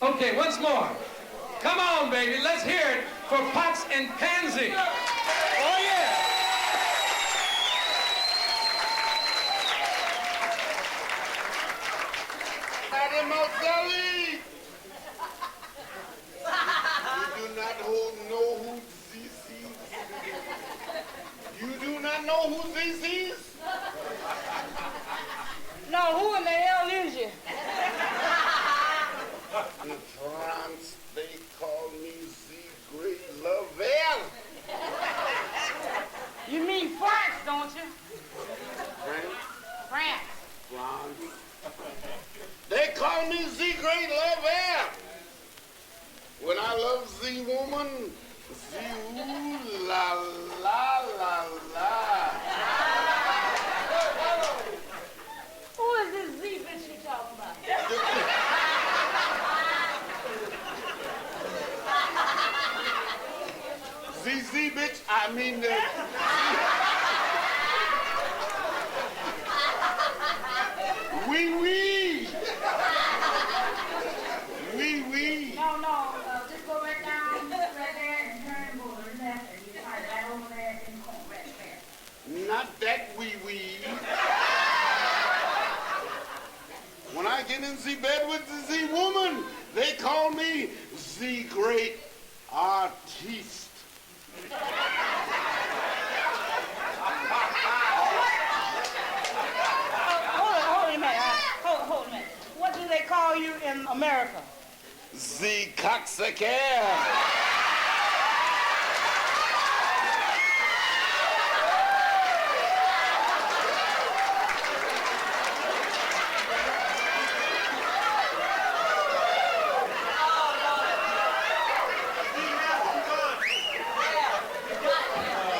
Okay, once more. Come on, baby, let's hear it for Pots and Panzy. Oh, yeah. Mademoiselle, you do not know who this is. You do not know who this is? No, who in the hell is you? In France, they call me the Great Lavelle. You mean France, don't you? France? France. France. They call me the Great Lavelle. When I love the woman, the ooh la la la la. Who is this Z bitch you talking about? ZZ bitch, I mean the... Wee wee. Wee wee. No, just go right down right there and turn and go to the left and you find right over there in the corner, right there. Not that wee wee. When I get in the bed with the Z woman, they call me the Great Artiste. Hold a minute. Hold a minute. What do they call you in America? The cocksucker.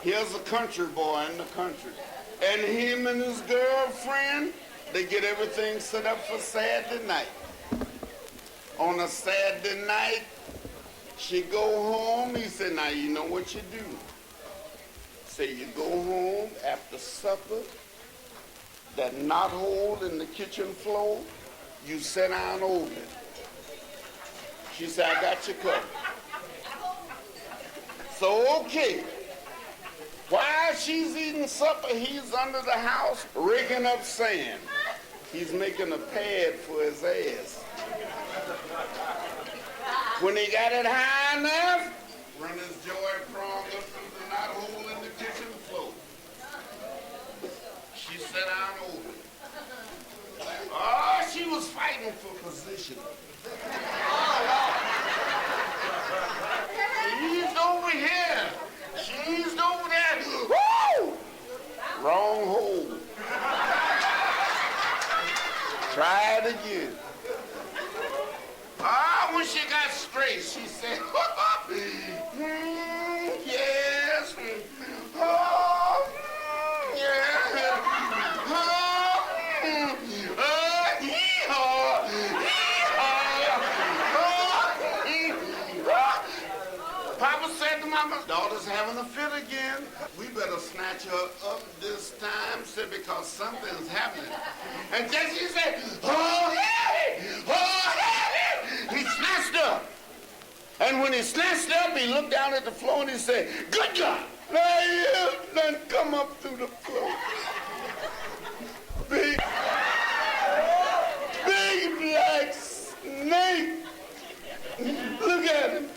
Here's a country boy in the country. And him and his girlfriend, they get everything set up for Saturday night. On a Saturday night, she go home. He said, now you know what you do. Say you go home after supper, that knot hole in the kitchen floor, you sit down over it. She said, I got you covered. So, okay. While she's eating supper, he's under the house rigging up sand. He's making a pad for his ass. When he got it high enough, run his joy prong up through the knot hole in the kitchen floor. She sat down over it. Oh, she was fighting for position. She's over here. She's over there. Woo! Wrong hole. Try it again. Ah, when she got straight, she said, yes. Oh, yeah. Papa said to Mama, daughter's having a fit again. We better snatch her up this time, said, because something's happening. And then she said, oh, hey! Oh, hey! He snatched her. And when he snatched up, he looked down at the floor and he said, good God! Now you done come up through the floor. Big black snake. Look at him.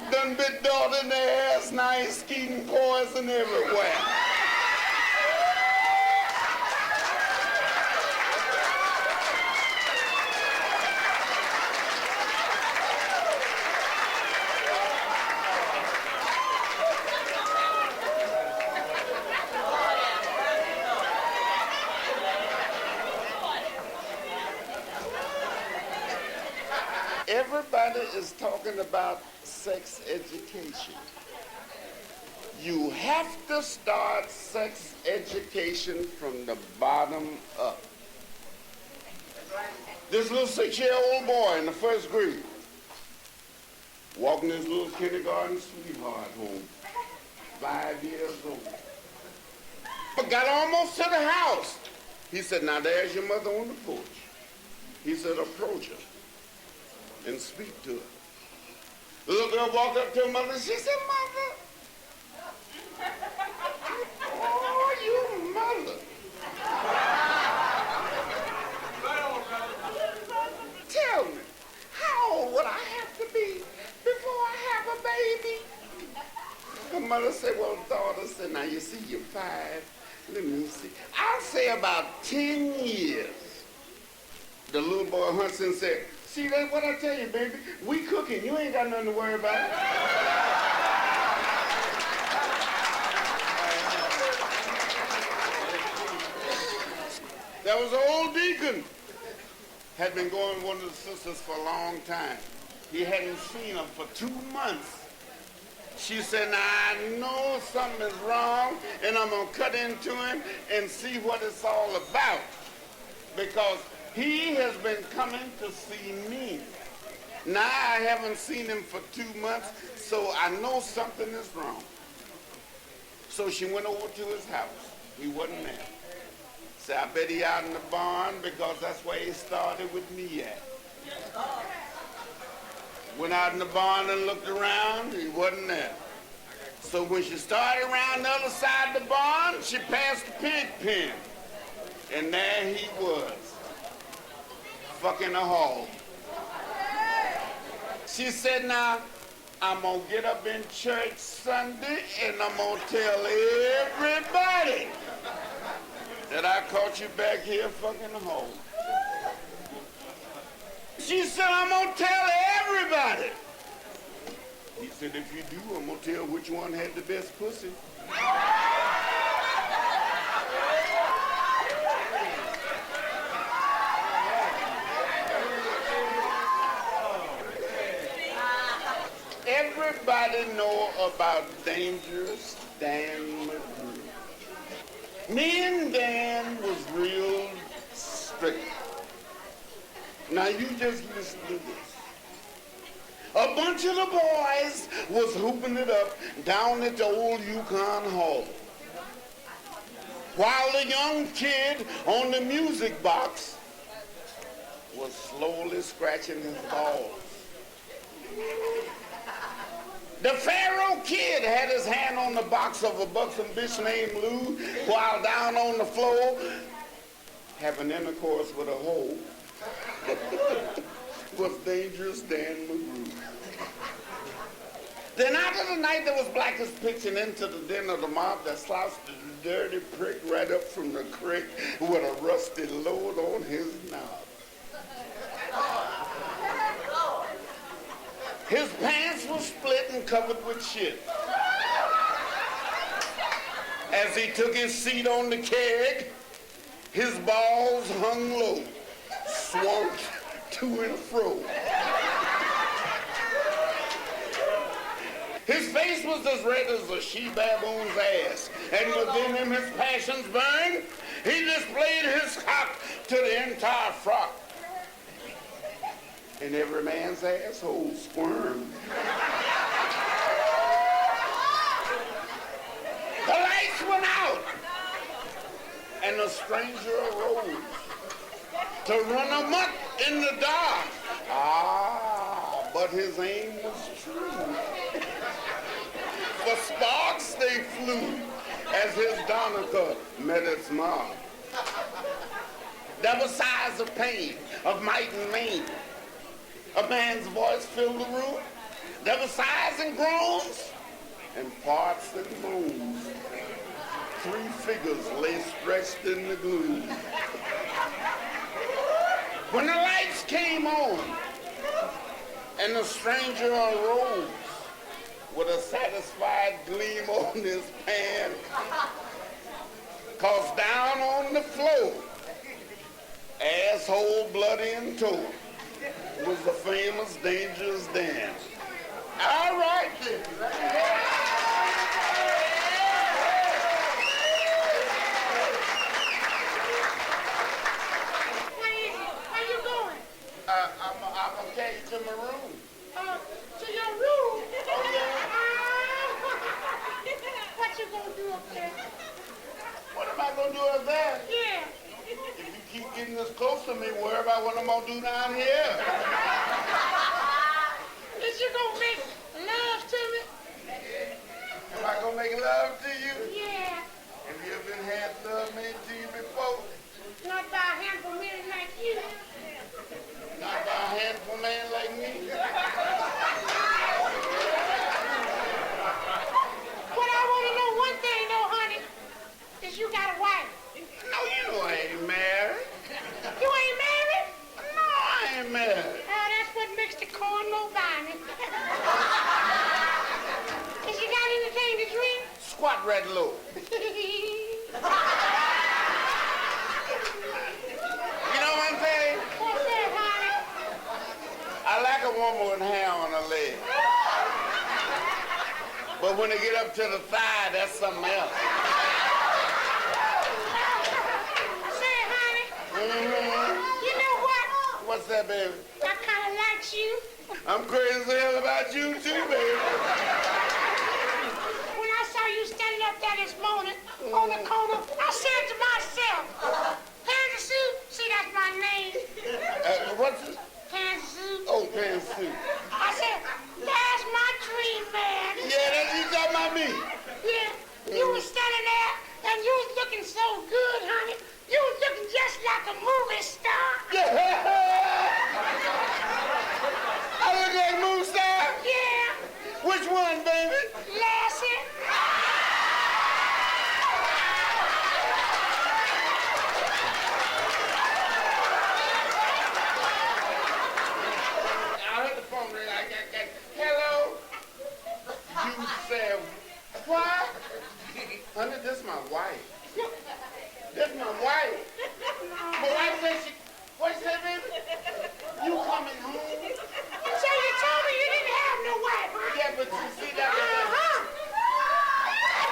Done bit daughter in the ass, now he's skeeting poison everywhere. Everybody is talking about sex education. You have to start sex education from the bottom up. This little 6-year-old boy in the first grade walking his little kindergarten sweetheart home, 5 years old. But got almost to the house. He said, now there's your mother on the porch. He said, approach her. and speak to her. The little girl walked up to her mother and she said, Mother, oh, you mother. Tell me, how old would I have to be before I have a baby? Her mother said, well, daughter, said, now you see, you're 5. Let me see. I'll say about 10 years. The little boy hunts and said, see, that's what I tell you, baby. We cooking. You ain't got nothing to worry about. There was an old deacon. Had been going with one of the sisters for a long time. He hadn't seen her for 2 months. She said, now I know something is wrong, and I'm going to cut into him and see what it's all about. Because he has been coming to see me. Now I haven't seen him for 2 months, so I know something is wrong. So she went over to his house. He wasn't there. Said, I bet he out in the barn because that's where he started with me at. Went out in the barn and looked around, he wasn't there. So when she started around the other side of the barn, she passed the pig pen. And there he was, fucking a hog. She said, now, I'm going to get up in church Sunday and I'm going to tell everybody that I caught you back here fucking a hog. She said, I'm going to tell everybody. He said, if you do, I'm going to tell which one had the best pussy. Everybody know about Dangerous Dan McGrew. Me and Dan was real strict. Now you just listen to this. A bunch of the boys was hooping it up down at the old Yukon Hall. While the young kid on the music box was slowly scratching his balls. The Pharaoh kid had his hand on the box of a buxom bitch named Lou while down on the floor having intercourse with a hoe was Dangerous Dan McGrew. Then after the night that was black as pitch and into the den of the mob that slouched the dirty prick right up from the creek with a rusty load on his knob. His pants were split and covered with shit. As he took his seat on the keg, his balls hung low, swung to and fro. His face was as red as a she-baboon's ass, and within him his passions burned. He displayed his cock to the entire frock. And every man's asshole squirmed. The lights went out, and the stranger arose to run amok in the dark. Ah, but his aim was true. For sparks they flew as his Donica met its mark. There were sighs of pain, of might and main. A man's voice filled the room. There were sighs and groans, and farts and moans. 3 figures lay stretched in the gloom. When the lights came on, and the stranger arose with a satisfied gleam on his pan, 'cause down on the floor, asshole bloody and torn, was the famous Dangerous Dan. All right then. Where you going? I'm gonna take you to my room. To your room? Oh, yeah. What you gonna do up there? What am I gonna do up there? Yeah. If you keep getting this close to me, worry about what I'm gonna do down here. old man like me. But I want to know one thing, though, honey, is you got a wife. No, you know I ain't married. You ain't married? No, I ain't married. That's what makes the corn no binding. Has you got anything to drink? Squat right low. You know what I'm saying? What's that, honey? I like a woman with hair on her leg. But when they get up to the thigh, that's something else. Say, honey, you know what? What's that, baby? I kind of like you. I'm crazy as hell about you too, baby. When I saw you standing up there this morning on the corner, I said to myself, Panzy, see, that's my name. What's it? Panzy. Oh, Panzy. I said, that's my dream man. Yeah, that's you talking about me. Yeah, you was standing there and you was looking so good, honey. You was looking just like a movie star. I look like a movie star? Yeah. Which one, baby? Lassie. I heard the phone ring. Hello? You said what? Honey, this is my wife. This is my wife. My wife said she... What you say, baby? You coming home? So you told me you didn't have no wife, huh? Yeah, but you see that... I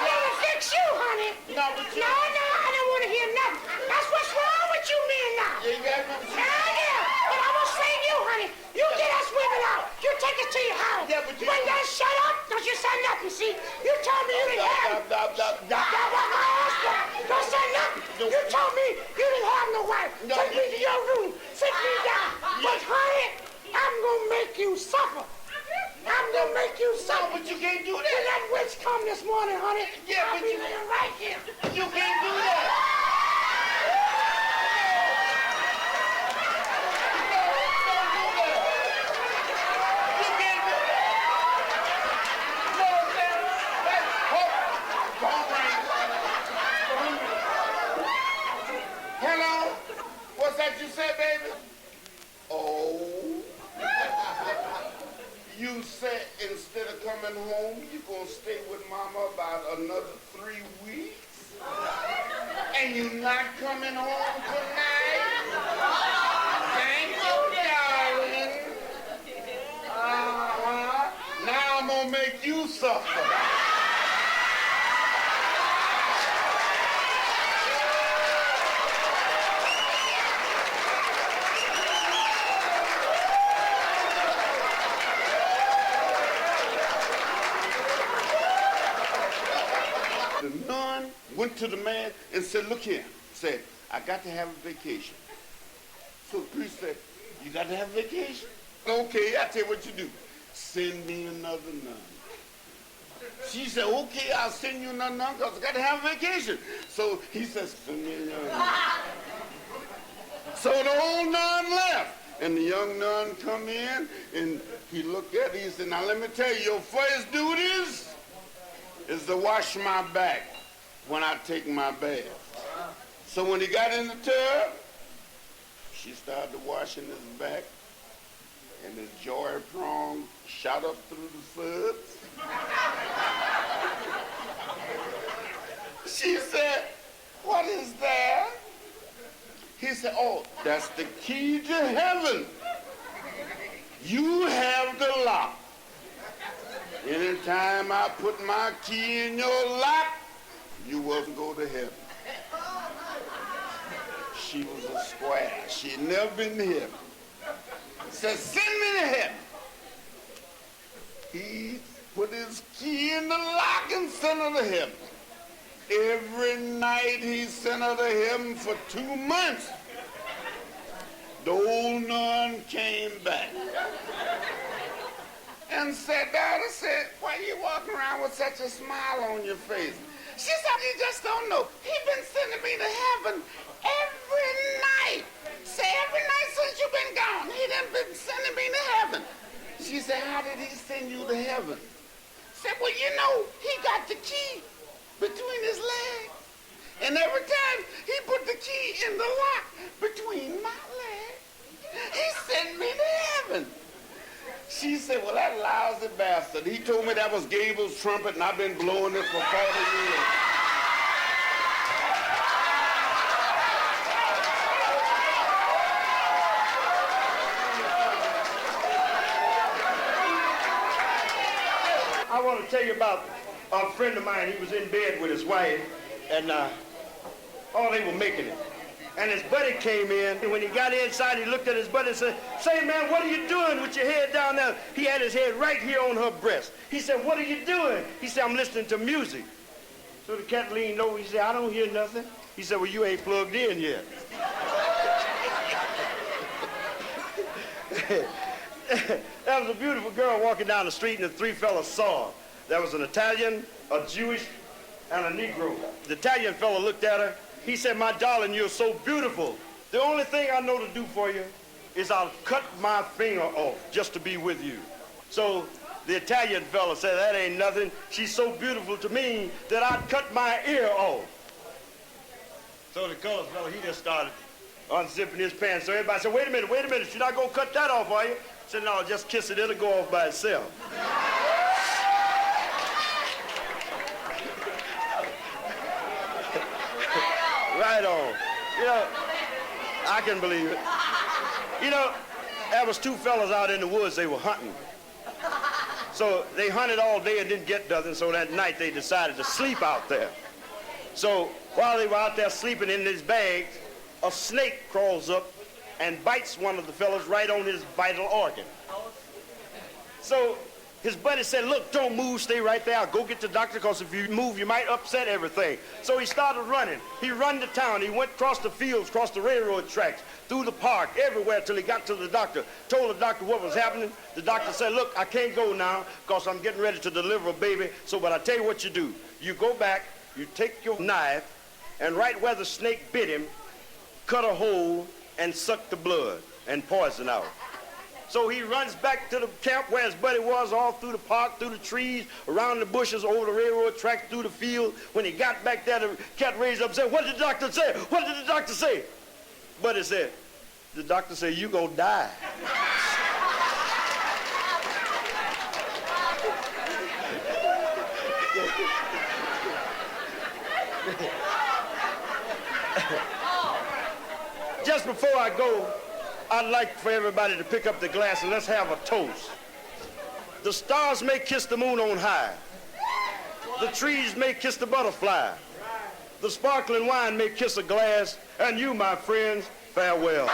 didn't fix you, honey. No, but you... No, I don't want to hear nothing. That's what's wrong with you men now. Yeah, you got me. Yeah, but I'm gonna say you, honey. You get us women out. You take us to your house. Yeah, but you... When you shut up, don't you say nothing, see? You told me you didn't have... Don't say nothing. You told me you didn't have no wife. Take me to your room. Sit me down. But, honey, I'm gonna make you suffer. I'm gonna make you suffer. No, but you can't do that. When that witch come this morning, honey, Yeah, I'll but be you... laying right here. You can't do that. Hello? What's that you said, baby? Oh. You said instead of coming home, you're going to stay with Mama about another 3 weeks? And you're not coming home tonight? Thank you, darling. Now I'm going to make you suffer. The nun went to the man and said, look here, said, I got to have a vacation. So the priest said, you got to have a vacation? Okay, I'll tell you what you do. Send me another nun. She said, okay, I'll send you another nun because I got to have a vacation. So he says, send me another nun. So the old nun left. And the young nun come in and he looked at it. He said, now let me tell you, your first duties is to wash my back when I take my bath. So when he got in the tub, she started washing his back, and his joy prong shot up through the suds. She said, what is that? He said, oh, that's the key to heaven. You have the lock. Anytime I put my key in your lock, you wasn't go to heaven. She was a square. She had never been to heaven. Said, send me to heaven. He put his key in the lock and sent her to heaven. Every night he sent her to heaven for 2 months. The old nun came back and said, daughter said, why you walking around with such a smile on your face? She said, you just don't know. He been sending me to heaven every night. Say every night since you've been gone. He done been sending me to heaven. She said, how did he send you to heaven? Said, well, you know, he got the key between his legs. And every time he put the key in the lock between my legs, he sent me to heaven. She said, well, that lousy bastard. He told me that was Gable's trumpet, and I've been blowing it for 40 years. I want to tell you about a friend of mine. He was in bed with his wife, and they were making it. And his buddy came in, and when he got inside, he looked at his buddy and said, say, man, what are you doing with your head down there? He had his head right here on her breast. He said, what are you doing? He said, I'm listening to music. So the cat leaned over. He said, I don't hear nothing. He said, well, you ain't plugged in yet. There was a beautiful girl walking down the street, and the three fellas saw her. There was an Italian, a Jewish, and a Negro. The Italian fella looked at her. He said, my darling, you're so beautiful. The only thing I know to do for you is I'll cut my finger off just to be with you. So the Italian fella said, that ain't nothing. She's so beautiful to me that I'd cut my ear off. So the colored fella, he just started unzipping his pants. So everybody said, wait a minute, she's not gonna cut that off, are you? I said, no, just kiss it, it'll go off by itself. Right on. You know, I can believe it. You know, there was two fellas out in the woods, they were hunting. So they hunted all day and didn't get nothing, so that night they decided to sleep out there. So while they were out there sleeping in these bags, a snake crawls up and bites one of the fellas right on his vital organ. So his buddy said, look, don't move, stay right there. I'll go get the doctor, because if you move, you might upset everything. So he started running. He run to town. He went across the fields, across the railroad tracks, through the park, everywhere, till he got to the doctor. Told the doctor what was happening. The doctor said, look, I can't go now, because I'm getting ready to deliver a baby. So, but I tell you what you do. You go back, you take your knife, and right where the snake bit him, cut a hole and suck the blood and poison out. So he runs back to the camp where his buddy was, all through the park, through the trees, around the bushes, over the railroad tracks, through the field. When he got back there, the cat raised up and said, what did the doctor say? What did the doctor say? Buddy said, the doctor said, you gonna die. Just before I go, I'd like for everybody to pick up the glass and let's have a toast. The stars may kiss the moon on high. The trees may kiss the butterfly. The sparkling wine may kiss a glass. And you, my friends, farewell.